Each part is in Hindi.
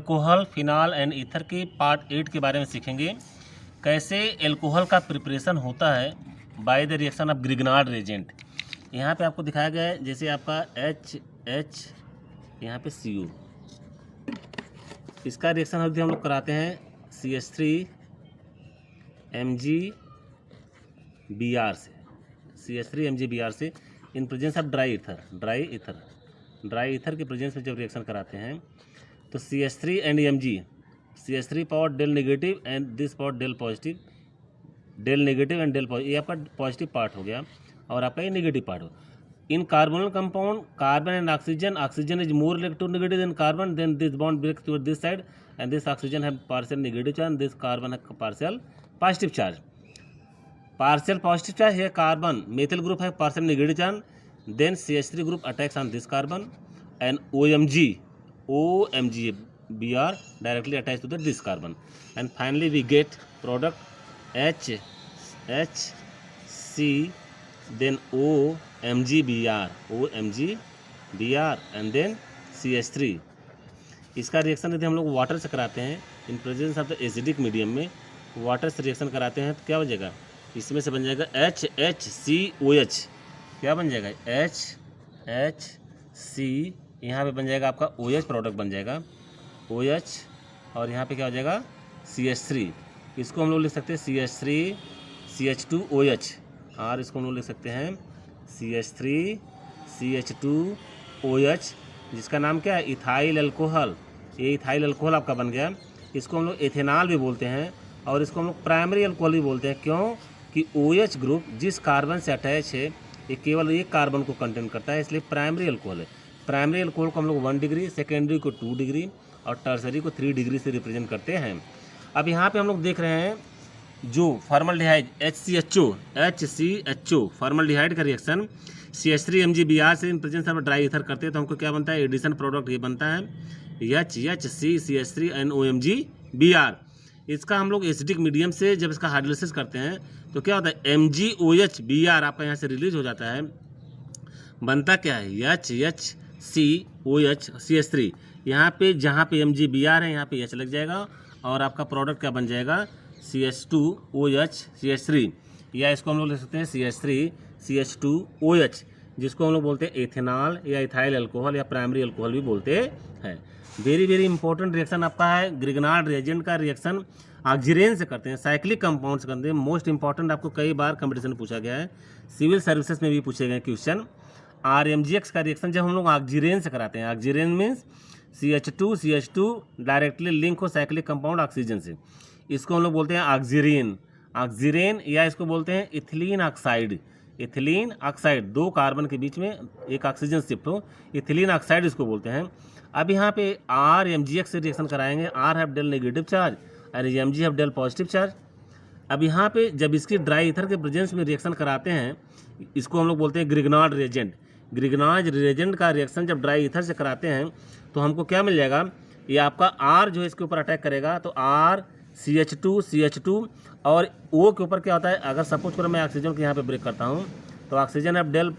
एल्कोहल, फिनाल एंड ईथर के पार्ट 8 के बारे में सीखेंगे। कैसे एल्कोहल का प्रिपरेशन होता है by the reaction of Grignard reagent. यहाँ पे आपको दिखाया गया है, जैसे आपका HH यहाँ पे CO, इसका रिएक्शन अभी हम लोग कराते हैं CH3 MgBr से, CH3 MgBr से in presence of dry ether के प्रेजेंस में जब रिएक्शन कराते हैं तो CH3 and Mg, CH3 power del negative and this power del positive, del negative and del positive, ये आपका पॉजिटिव पार्ट हो गया और आपका ये नेगेटिव पार्ट हो। In carbonyl compound carbon and oxygen is more electronegative than carbon, then this bond break toward this side and this oxygen have partial negative charge, this carbon है partial positive charge. Partial positive charge है कार्बन, मेथिल ग्रुप है partial negative charge, then CH3 group attacks on this carbon and OMgBr directly attached to this carbon, and finally we get product HC, then OMgBr and then CH3। इसका रिएक्शन यदि हम लोग वाटर से कराते हैं इन presence of the acidic medium में, वाटर से रिएक्शन कराते हैं तो क्या बन जाएगा, इसमें से बन जाएगा HHCOH, क्या बन जाएगा HHC, यहाँ पे बन जाएगा आपका OH प्रोडक्ट बन जाएगा OH, और यहाँ पे क्या हो जाएगा CH3, इसको हम लोग लिख सकते हैं CH3 CH2OH, और इसको हम लोग लिख सकते हैं CH3 CH2OH, जिसका नाम क्या है इथाइल अल्कोहल। ये इथाइल अल्कोहल आपका बन गया। इसको हम लोग एथेनॉल भी बोलते हैं और इसको हम लोग प्राइमरी अल्कोहल भी बोलते हैं। क्यों कि OH ग्रुप जिस कार्बन से अटैच है ये केवल एक कार्बन को कंटेन करता है, इसलिए प्राइमरी अल्कोहल है। प्राइमरी अल्कोहल को हम लोग 1 डिग्री, सेकेंडरी को 2 डिग्री और टर्सरी को 3 डिग्री से रिप्रेजेंट करते हैं। अब यहाँ पे हम लोग देख रहे हैं जो फॉर्मल्डिहाइड HCHO फॉर्मल्डिहाइड का रिएक्शन CH3 MgBr से in presence of dry ether करते हैं तो हमको क्या बनता है, एडिशन प्रोडक्ट ये बनता है HHC CH3 and OMgBr। इसका हम लोग एसिडिक मीडियम से जब इसका हाइड्रोलिसिस करते हैं तो क्या होता है MgOH Br आपका यहाँ से रिलीज हो जाता है, बनता क्या है HHCOH CH3। यहाँ पे जहाँ पे MgBr है यहाँ पे H लग जाएगा और आपका प्रोडक्ट क्या बन जाएगा CH2OH CH3, या इसको हम लोग लिख सकते हैं CH3 CH2OH, जिसको हम लोग बोलते हैं एथेनॉल या इथाइल अल्कोहल या प्राइमरी अल्कोहल भी बोलते हैं। वेरी इंपॉर्टेंट रिएक्शन आपका है ग्रिग्नार्ड रिएजेंट का रिएक्शन ऑक्सीजन से करते हैं, साइक्लिक कंपाउंड से करते हैं। मोस्ट इंपॉर्टेंट आपको कई बार कंपटीशन में पूछा गया है, सिविल सर्विसेज में भी पूछे गए क्वेश्चन। RMGX का रिएक्शन जब हम लोग ऑक्सीजन से कराते हैं, oxygen means CH2 directly link हो साइक्लिक कंपाउंड ऑक्सीजन से, इसको हम लोग बोलते हैं ऑक्सीजन, या इसको बोलते हैं इथिलीन ऑक्साइड, 2 कार्बन के बीच में एक ऑक्सीजन शिफ्ट हो, इथिलीन ऑक्साइड इसको बोलते हैं। अब यहाँ पे RMGX से रिएक्शन कराएंगे, R have del negative charge और Mg have del positive charge. अब यहाँ पे जब इसकी ड्राई ईथर के प्रेजेंस में रिएक्शन कराते हैं, इसको हम लोग बोलते हैं ग्रिग्नार्ड रिएजेंट का रिएक्शन जब ड्राई ईथर से कराते हैं तो हमको क्या मिल जाएगा, ये आपका R जो है इसके ऊपर अटैक करेगा तो R CH2 और O के ऊपर क्या होता है, अगर सपोज करो मैं ऑक्सीजन को यहाँ पे ब्रेक करता हूँ तो oxygen have del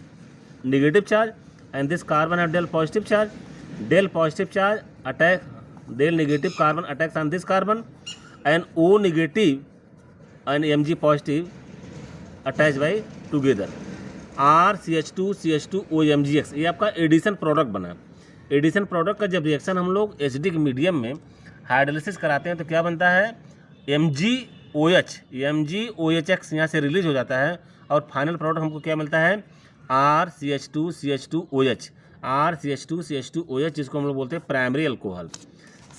negative charge and this carbon have del positive charge attack del negative carbon attacks on this carbon and O negative and Mg positive attach by together, R CH2 OMGX, ये आपका एडिशन प्रोडक्ट बना। एडिशन प्रोडक्ट का जब रिएक्शन हम लोग एसिडिक मीडियम में हाइड्रोलिसिस कराते हैं तो क्या बनता है MgOH यहाँ से रिलीज हो जाता है और फाइनल प्रोडक्ट हमको क्या मिलता है R CH2OH, जिसको हम लोग बोलते हैं प्राइमरी अल्कोहल।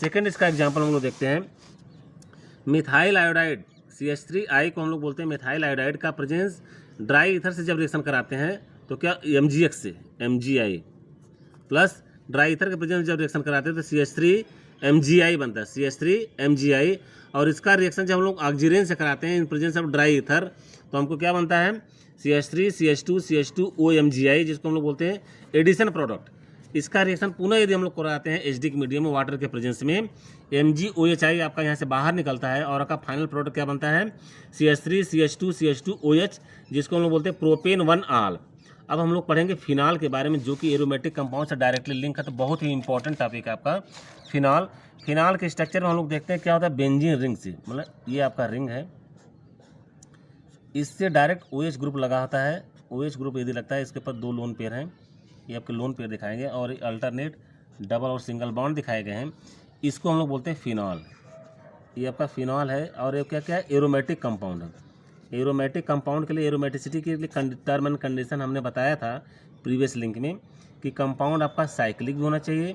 सेकेंड इसका एग्जाम्पल हम लोग देखते हैं, मिथाइल आयोडाइड CH3I को हम लोग बोलते हैं मिथाइल आयोडाइड का प्रेजेंस ड्राई ईथर से जब रिएक्शन कराते हैं तो क्या MgX से MgI प्लस ड्राई ईथर के प्रेजेंस जब रिएक्शन कराते हैं तो CH3 MgI बनता है, CH3 MgI। और इसका रिएक्शन जब हम लोग ऑक्सीजन से कराते हैं इन प्रेजेंस ऑफ ड्राई ईथर तो हमको क्या बनता है CH3 CH2 OMgI, जिसको हम लोग बोलते हैं एडिशन प्रोडक्ट। इसका रिएक्शन पुनः यदि हम लोग कराते हैं एसिडिक मीडियम में वाटर के प्रेजेंस में, MgOHI आपका यहाँ से बाहर निकलता है और आपका फाइनल प्रोडक्ट क्या बनता है CH3 CH2 OH, जिसको हम लोग बोलते हैं प्रोपेन 1 आल। अब हम लोग पढ़ेंगे फिनाल के बारे में, जो कि एरोमेटिक कंपाउंड से डायरेक्टली लिंक है, तो बहुत ही इंपॉर्टेंट टॉपिक है आपका फिनाल। फिनाल के स्ट्रक्चर में हम लोग देखते हैं क्या होता है, बेंजीन रिंग से, मतलब ये आपका रिंग है, इससे डायरेक्ट OH ग्रुप लगा होता है। OH ग्रुप यदि लगता है, इसके ऊपर 2 लोन पेयर हैं, ये आपके लोन पेयर दिखाएंगे, और अल्टरनेट डबल और सिंगल बॉन्ड दिखाए गए हैं। इसको हम लोग बोलते हैं फिनॉल। ये आपका फिनॉल है, और ये क्या क्या है, एरोमेटिक कंपाउंड है। एरोमेटिक कंपाउंड के लिए, एरोमेटिसिटी के लिए टर्म एंड कंडीशन हमने बताया था प्रीवियस लिंक में, कि कंपाउंड आपका साइक्लिक भी होना चाहिए,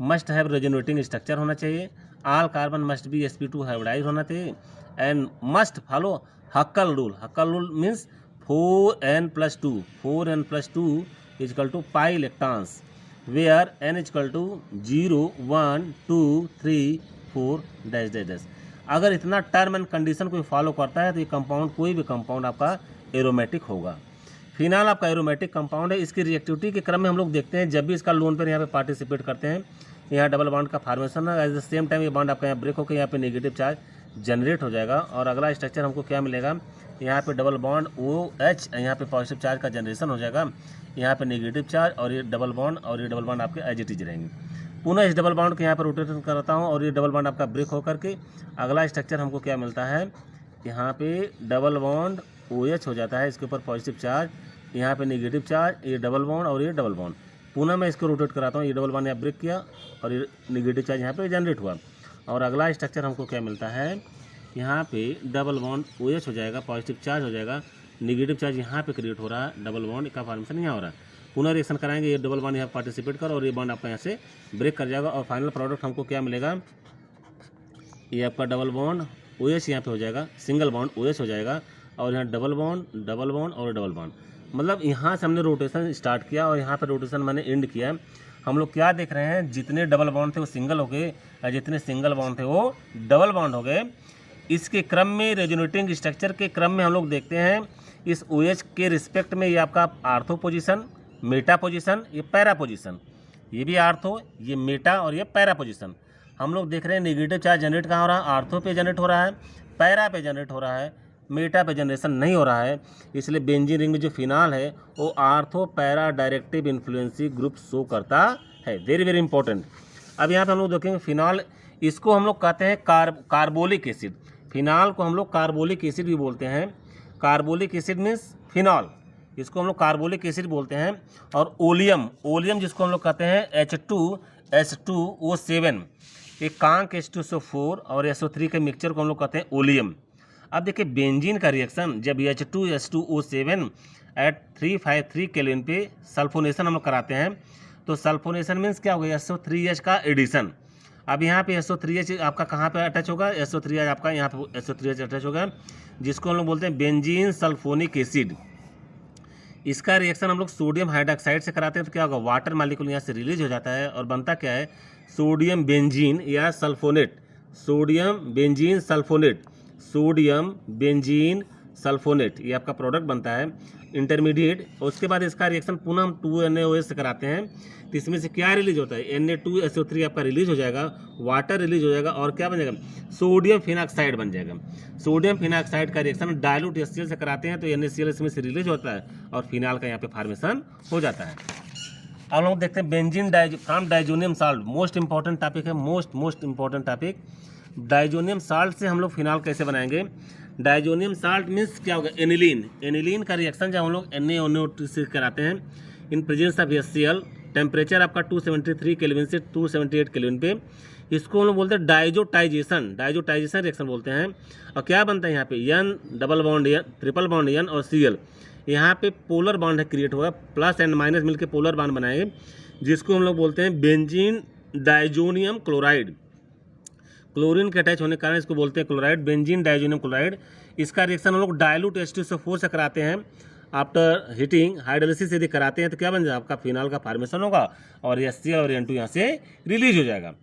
मस्ट हैव रेजोनेटिंग स्ट्रक्चर होना चाहिए, all carbon must be sp2 hybridise होना चाहिए, and must follow Hückel rule. Hückel rule means 4n+2 4n+2 pi electrons, where n 0 1 2 3 4 dash dash dash. अगर इतना टर्म एंड कंडीशन कोई फॉलो करता है तो ये कंपाउंड, कोई भी कंपाउंड आपका एरोमेटिक होगा। फिनाल आपका एरोमेटिक कंपाउंड है। इसकी रिएक्टिविटी के क्रम में हम लोग देखते हैं, जब भी इसका लोन पेयर यहाँ पे पार्टिसिपेट करते हैं, यहाँ डबल बॉन्ड का फॉर्मेशन है, एट द सेम टाइम ये बॉन्ड आपका यहाँ ब्रेक होकर यहाँ पे नेगेटिव चार्ज जनरेट हो जाएगा, और अगला स्ट्रक्चर हमको क्या मिलेगा, यहाँ पे डबल बॉन्ड OH, यहाँ पे पॉजिटिव चार्ज का जनरेशन हो जाएगा, यहाँ पे नेगेटिव चार्ज, और ये डबल बॉन्ड और ये डबल बॉन्ड आपके एज इट इज रहेंगे। पुनः इस डबल बॉन्ड के यहाँ पर रोटेशन करता हूँ, और ये डबल बॉन्ड आपका ब्रेक होकर के अगला स्ट्रक्चर हमको क्या मिलता है, यहाँ पे डबल बॉन्ड OH हो जाता है, इसके ऊपर पॉजिटिव चार्ज, यहाँ पे नेगेटिव चार्ज, ये डबल बॉन्ड और ये डबल बॉन्ड। पुनः मैं इसको रोटेट कराता हूँ, ये डबल बॉन्ड यहाँ ब्रेक किया और ये नेगेटिव चार्ज यहाँ पे जनरेट हुआ, और अगला स्ट्रक्चर हमको क्या मिलता है, यहाँ पे डबल बॉन्ड OH हो जाएगा, पॉजिटिव चार्ज हो जाएगा, नेगेटिव चार्ज यहाँ पे क्रिएट हो रहा है, डबल बॉन्ड का फॉर्मेशन यहाँ हो रहा है। पुनः रिएक्शन कराएंगे, ये डबल बॉन्ड यहाँ पार्टिसिपेट कर, और ये बॉन्ड आपका यहाँ से ब्रेक कर जाएगा, और फाइनल प्रोडक्ट हमको क्या मिलेगा, ये आपका डबल बॉन्ड OH यहाँ पे हो जाएगा, सिंगल बॉन्ड OH हो जाएगा, और यहाँ डबल बॉन्ड और डबल बॉन्ड। मतलब यहाँ से हमने रोटेशन स्टार्ट किया, और यहाँ पर रोटेशन मैंने एंड किया। हम लोग क्या देख रहे हैं, जितने डबल बॉन्ड थे वो सिंगल हो गए, और जितने सिंगल बॉन्ड थे वो डबल बॉन्ड हो गए। इसके क्रम में, रेजोनेटिंग स्ट्रक्चर के क्रम में हम लोग देखते हैं, इस OH के रिस्पेक्ट में ये आपका आर्थो पोजीशन, मेटा पोजीशन, ये पैरा पोजीशन, ये भी आर्थो, ये मेटा, और ये पैरा पोजीशन। हम लोग देख रहे हैं नेगेटिव चार्ज जनरेट कहाँ हो रहा है, आर्थो पे जनरेट हो रहा है, पैरा पे जनरेट हो रहा है, मेटा पे जनरेशन नहीं हो रहा है। इसलिए बेंजीन रिंग में जो फिनाल है वो ortho para directive influencing group show करता है। Very very important. अब यहाँ पे हम लोग देखेंगे फिनाल, इसको हम लोग कहते हैं कार्बोलिक एसिड। फिनाल को हम लोग कार्बोलिक एसिड भी बोलते हैं। कार्बोलिक एसिड मीन्स फिनॉल, इसको हम लोग कार्बोलिक एसिड बोलते हैं। और ओलियम जिसको हम लोग कहते हैं H2SO7, एक कांक H2SO4 और SO3 के मिक्सचर को हम लोग कहते हैं ओलियम। अब देखिए बेंजीन का रिएक्शन, जब H2S2O7 एट 353 केल्विन पे सल्फोनेशन हम लोग कराते हैं, तो सल्फोनेशन मीन्स क्या होगा, SO3H का एडिशन। अब यहाँ पे SO3H आपका कहाँ पे अटैच होगा, SO3H आपका यहाँ पे SO3H अटैच होगा, जिसको हम लोग बोलते हैं बेंजीन सल्फोनिक एसिड। इसका रिएक्शन हम लोग सोडियम हाइड्रोक्साइड से कराते हैं, तो क्या होगा, वाटर मालिक्यूल यहाँ से रिलीज हो जाता है, और बनता क्या है, सोडियम बेंजीन या सल्फोनेट, सोडियम बेंजीन सल्फोनेट, ये आपका प्रोडक्ट बनता है इंटरमीडिएट। उसके बाद इसका रिएक्शन पुनः हम 2NaOH से कराते हैं, तो इसमें से क्या रिलीज होता है, Na2SO3 आपका रिलीज हो जाएगा, वाटर रिलीज हो जाएगा, और क्या बन जाएगा, सोडियम फिनाक्साइड बन जाएगा। सोडियम फिनाक्साइड का रिएक्शन डायलूट HCl से कराते हैं, तो NaCl इसमें से रिलीज होता है, और फिनाल का यहाँ पे फॉर्मेशन हो जाता है। अब लोग देखते हैं benzene from diazonium salt, most important topic है, most important topic. Diazonium salt से हम लोग फिनाल कैसे बनाएंगे। डाइजोनियम साल्ट मीन्स क्या होगा, एनिलीन का रिएक्शन जब हम लोग NaONO2 से कराते हैं इन प्रेजेंस ऑफ HCl, टेम्परेचर आपका 273 केल्विन से 278 केल्विन पे, इसको हम लोग बोलते हैं डाइजोटाइजेशन रिएक्शन बोलते हैं। और क्या बनता है यहाँ पे, N double bond N, triple bond N और Cl, यहाँ पे पोलर बॉन्ड है क्रिएट होगा, प्लस एंड माइनस मिलकर पोलर बॉन्ड बनाएंगे, जिसको हम लोग बोलते हैं बेंजीन डाइजोनियम क्लोराइड। क्लोरीन के अटैच होने के कारण इसको बोलते हैं क्लोराइड, बेंजीन डाइजोनियम क्लोराइड। इसका रिएक्शन हम लोग डायलूट H2SO4 से कराते हैं। आफ्टर हीटिंग हाइड्रोलिसिस यदि कराते हैं तो क्या बन जाएगा, आपका फिनाल का फॉर्मेशन होगा, और HCl और N2 यहाँ से रिलीज हो जाएगा।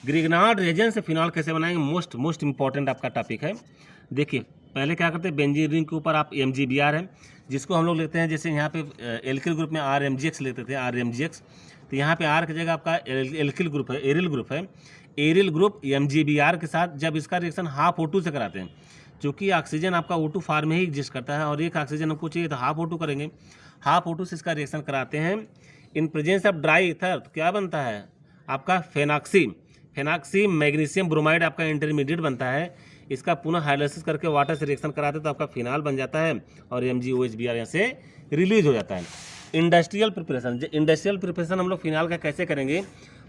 ग्रिग्नार्ड रिएजेंट से फिनाल कैसे बनाएंगे, मोस्ट इंपॉर्टेंट आपका टॉपिक है। देखिए पहले क्या करते हैं, बेंजीन रिंग के ऊपर आप MgBr है, जिसको हम लोग लेते हैं, जैसे यहाँ पे एल्किल ग्रुप में RMgx लेते थे, RMgx, तो यहाँ पे R की जगह आपका एल्किल ग्रुप है, एरिल ग्रुप है। एरिल ग्रुप MgBr के साथ जब इसका रिएक्शन हाफ O2 से कराते हैं, चूँकि ऑक्सीजन आपका O2 फॉर्म में ही एग्जिस्ट करता है और एक ऑक्सीजन हमको चाहिए तो हाफ O2 करेंगे, हाफ O2 से इसका रिएक्शन कराते हैं इन प्रेजेंस ऑफ ड्राई ईथर, तो क्या बनता है आपका फेनॉक्सी मैग्नीशियम ब्रोमाइड आपका इंटरमीडिएट बनता है। इसका पुनः हाइड्रोलाइसिस करके वाटर से रिएक्शन कराते हैं तो आपका फिनाल बन जाता है और MgOH यहाँ से रिलीज हो जाता है। इंडस्ट्रियल प्रिपरेशन हम लोग फिनाल का कैसे करेंगे,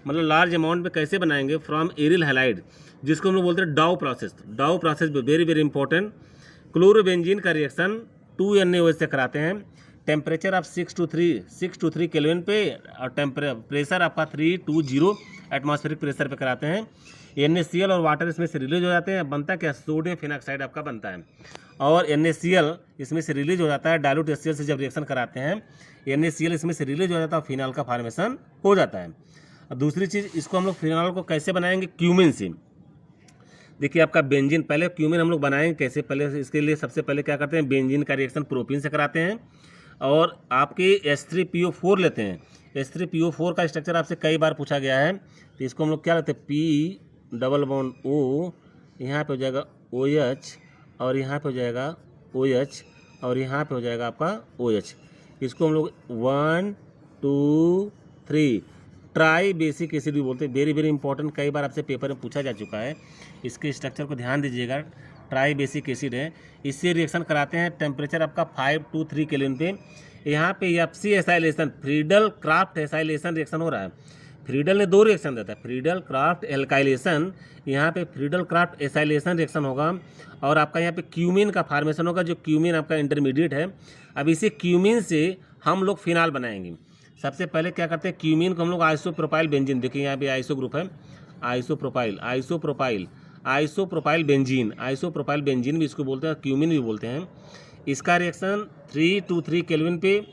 मतलब लार्ज अमाउंट में कैसे बनाएंगे, फ्रॉम एरिल हैलाइड, जिसको हम लोग बोलते हैं डाउ process very very important. Chlorobenzene का रिएक्शन 2NaOH से कराते हैं, टेम्परेचर आप 6 to 3 केल्विन पे और प्रेशर आपका 320 एटमॉस्फेरिक प्रेशर पे कराते हैं। NaCl और वाटर इसमें से रिलीज हो जाते हैं, बनता क्या सोडियम फिनॉक्साइड आपका बनता है और NaCl इसमें से रिलीज हो जाता है। डाइल्यूट HCl से जब रिएक्शन कराते हैं NaCl इसमें से रिलीज हो जाता है और फिनाल का फॉर्मेशन हो जाता है। और दूसरी चीज़, इसको हम लोग फिनाल को कैसे बनाएंगे, क्यूमिन से। देखिए आपका बेंजीन, पहले क्यूमिन हम लोग बनाएंगे कैसे, पहले इसके लिए सबसे पहले क्या करते हैं, बेंजीन का रिएक्शन प्रोपीन से कराते हैं और आपके H3PO4 लेते हैं। H3PO4 का स्ट्रक्चर आपसे कई बार पूछा गया है, तो इसको हम लोग क्या लेते हैं, P≡O, यहाँ पे हो जाएगा OH और यहाँ पे हो जाएगा OH और यहाँ पे हो जाएगा आपका OH। इसको हम लोग 1 2 3 ट्राई बेसिक एसिड भी बोलते हैं, वेरी वेरी इंपॉर्टेंट, कई बार आपसे पेपर में पूछा जा चुका है। इसके स्ट्रक्चर को ध्यान दीजिएगा, ट्राई बेसिक एसिड है, इससे रिएक्शन कराते हैं। टेम्परेचर आपका 5 to 3 केल्विन पे। यहाँ पे FC acylation, Friedel Crafts acylation reaction हो रहा है। फ्रीडल ने 2 रिएक्शन देता है, फ्रीडल क्राफ्ट एल्काइलेशन, यहाँ पे फ्रीडल क्राफ्ट एसाइलेशन रिएक्शन होगा और आपका यहाँ पे क्यूमिन का फॉर्मेशन होगा, जो क्यूमिन आपका इंटरमीडिएट है। अब इसी क्यूमिन से हम लोग फिनाल बनाएंगे। सबसे पहले क्या करते हैं, क्यूमिन को हम लोग आइसोप्रोपाइल बेंजीन, देखिए यहाँ पे आइसो ग्रुप है, आइसोप्रोपाइल बेंजीन भी इसको बोलते हैं, क्यूमिन भी बोलते हैं। इसका रिएक्शन 3 to 3 केल्विन पे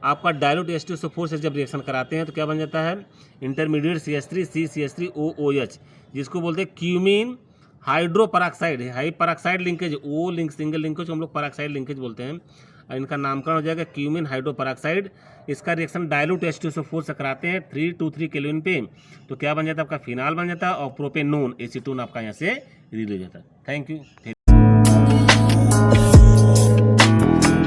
आपका डाइल्यूट H2SO4 से जब रिएक्शन कराते हैं तो क्या बन जाता है, इंटरमीडिएट CH3CCH3OOH, जिसको बोलते हैं क्यूमिन हाइड्रोपराक्साइड है, high peroxide linkage, O link single linkage को हम लोग पराक्साइड लिंकेज बोलते हैं। इनका नामकरण हो जाएगा क्यूमिन हाइड्रोपराक्साइड। इसका रिएक्शन डाइल्यूट H2SO4 से कराते हैं 3 to 3 केल्विन पे, तो क्या बन जाता है आपका फिनाल बन जाता है और प्रोपेनोन एसीटोन आपका यहाँ से रिलीज होता है। Thank you.